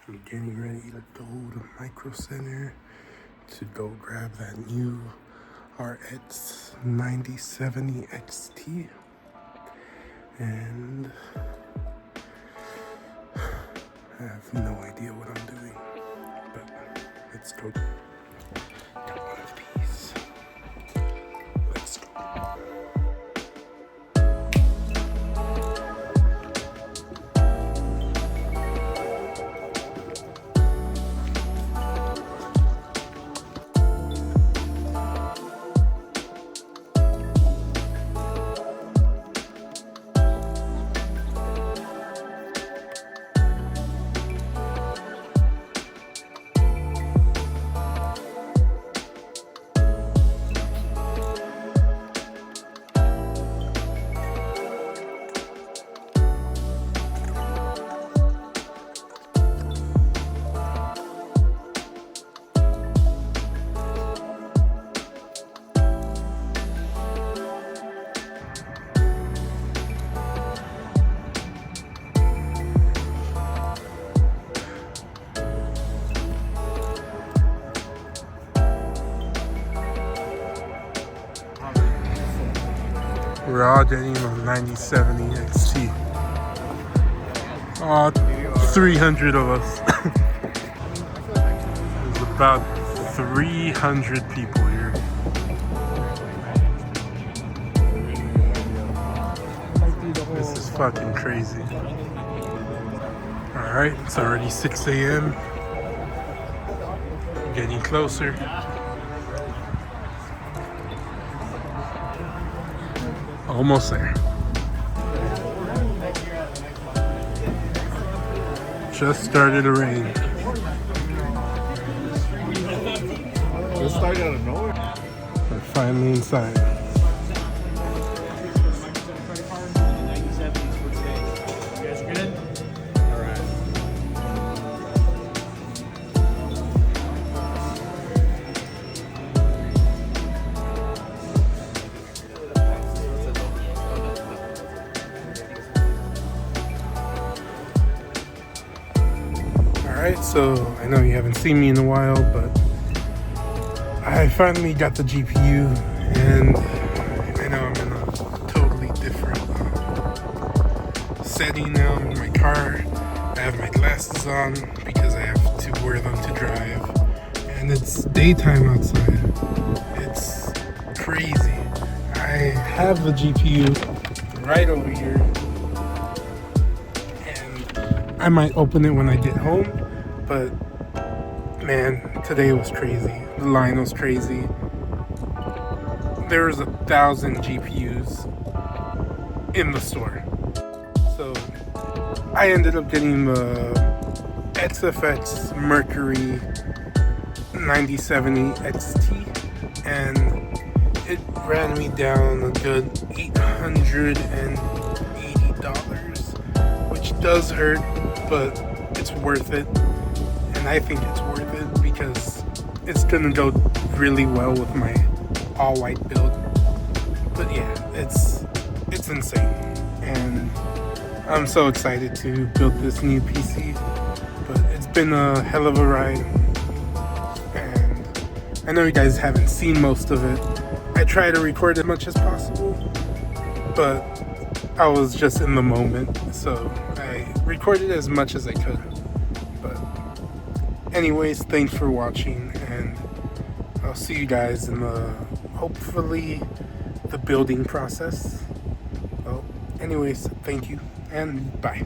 I'm getting ready to go to Micro Center to go grab that new RX 9070 XT. And I have no idea what I'm doing, but let's go. Got one of these. Let's go. We're all getting a 9070 XT. All 300 of us. There's about 300 people here. This is fucking crazy. Alright, it's already 6 a.m. Getting closer. Almost there. Just started to rain. Just started out of nowhere. We're finally inside. Alright, so I know you haven't seen me in a while, but I finally got the GPU, and I know I'm in a totally different setting now. I'm in my car. I have my glasses on because I have to wear them to drive, and it's daytime outside. It's crazy. I have the GPU right over here, and I might open it when I get home. But man, today was crazy. The line was crazy. There was 1,000 GPUs in the store. So I ended up getting the XFX Mercury 9070 XT, and it ran me down a good $880, which does hurt, but it's worth it. And I think it's worth it because it's gonna go really well with my all-white build. But yeah, it's insane, and I'm so excited to build this new PC. But it's been a hell of a ride, and I know you guys haven't seen most of it. I try to record as much as possible, but I was just in the moment, so I recorded as much as I could. Anyways, thanks for watching, and I'll see you guys in hopefully the building process. Well, anyways, thank you, and bye.